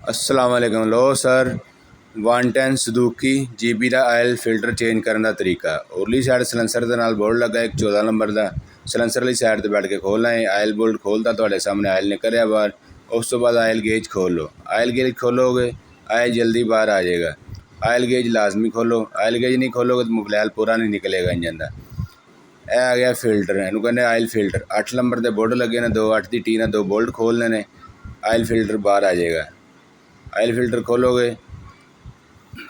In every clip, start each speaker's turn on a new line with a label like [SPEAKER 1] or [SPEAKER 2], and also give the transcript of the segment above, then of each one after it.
[SPEAKER 1] अस्सलाम वालेकुम। लो sir 110 Suzuki GB का आयल फिल्टर चेंज करने का तरीका। उरली साइड सलेंसर के नाल बोर्ड लगा एक 14 नंबर का। सलेंसर वाली साइड पर बैठ के खोलना है। आयल बोल्ट खोलता तो सामने आयल निकलिया बाहर। उस तो बाद आयल गेज खोल लो। आयल गेज खोलोगे आयल जल्दी बाहर आ जाएगा। आयल गेज लाजमी खोलो। आयल गेज नहीं खोलोगे तो मोबाइल पूरा नहीं निकलेगा इंजन का। यह आ गया फिल्टर, इनू कहते आयल फिल्टर। 8 नंबर के बोर्ड लगे ने, 2 8 की टी ने 2 बोल्ट खोलने ने, आयल फिल्टर बाहर आ जाएगा। आयल फिल्टर खोलोगे,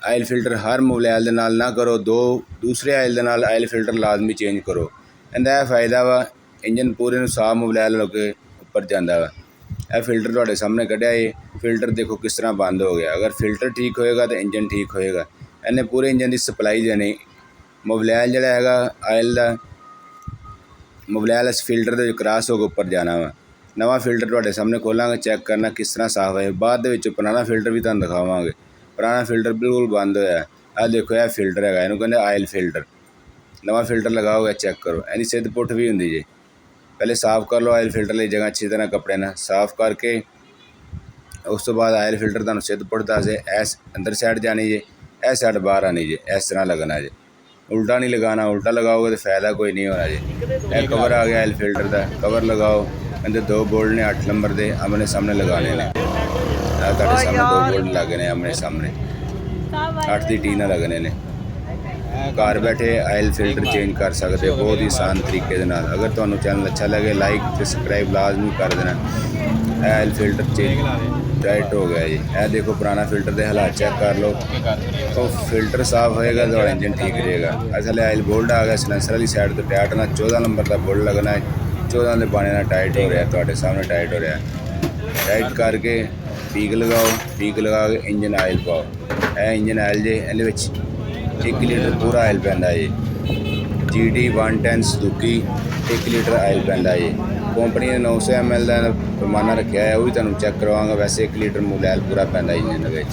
[SPEAKER 1] आयल फिल्टर हर मोबाइल के नाल ना करो, दूसरे आयल के नाल आयल फिल्टर लाजमी चेंज करो। इनका यह फायदा वा इंजन पूरे साफ मोबाइल के उपर जाता वा। यह फिल्टर तुहाडे सामने कढ़िया है। फिल्टर देखो किस तरह बंद हो गया। अगर फिल्टर ठीक होएगा तो इंजन ठीक होएगा। इन्हें पूरे इंजन की सप्लाई देनी। मोबाइल जिहड़ा हैगा आयल का मोबाइल इस फिल्टर के क्रॉस होकर उपर जाना वा। नवा फिल्टर तुहाडे सामने खोलांगे, चैक करना किस तरह साफ है। बाद पुराना फिल्टर भी तुहानूं दिखावांगे। पुराना फिल्टर बिल्कुल बंद होया। आ देखो यह फिल्टर है, इनू कहते आयल फिल्टर। नवा फिल्टर लगाओगे चैक करो, इहदी सिद्ध पुठ भी होंदी जी। पहले साफ कर लो आयल फिल्टर वाली जगह अच्छी तरह कपड़े ना साफ करके। उस तो बाद आयल फिल्टर तुहानूं सिद्ध पुठ दस दे। ऐस अंदर साइड जानी जे, यह साइड बाहर आनी जे। इस तरह लगना जे, उल्टा नहीं लगाना। उल्टा लगाओगे तो फायदा कोई नहीं होना जी। यह कवर आ गया आयल फिल्टर का, कवर लगाओ। अंदर 2 बोल्ट ने 8 नंबर के आमने सामने लगाने ने। तुहाडे सामने 2 बोल्ट लगे ने आमने सामने, 8 की टी ना लगने ने। घर बैठे आयल फिल्टर चेंज कर सकते हो बहुत ही आसान तरीके दे नाल। अगर तुहानूं चैनल अच्छा लगे लाइक तो सबसक्राइब लाजमी कर देना। आयल फिल्टर चेंज टाइट हो गया जी। यह देखो पुराना फिल्टर के हालात चेक कर लो। तो फिल्टर साफ होएगा तो इंजन ठीक रहेगा। असल आयल बोल्ट आ गया सलेंसर वाली साइड तो टाइट ना 14 नंबर का बोल्ट लगना है। 14 के पाने टाइट हो रहा है, तुहाडे सामने टाइट हो रहा है। टाइट करके पीक लगाओ, पीक लगा के इंजन आयल पाओ। यह इंजन आयल जे, इहदे 1 लीटर पूरा आयल पैंदा जी। GT 110 सुजुकी 1 लीटर आयल पैंदा जी। कंपनी ने 900 ml का पैमाना रखा है, वह भी तुहानूं चेक करवाऊंगा। वैसे 1 लीटर मोबाइल पूरा पैंदा इंजन में।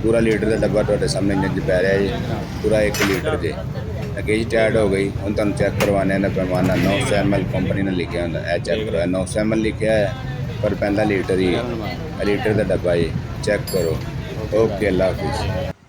[SPEAKER 1] पूरा लीटर का डब्बा तुहाडे सामने इंजन च पै रहा है, पूरा 1 लीटर जे। गेज टाइट हो गई, हुण तुहानूं चेक करवाने का पैमाना 900 ml कंपनी ने लिखा होंदा। यह चेक करो, 900 ml लिखा है पर पैंदा लीटर ही, लीटर का डब्बा जी। चेक करो। ओके, अल्लाह हाफिज़।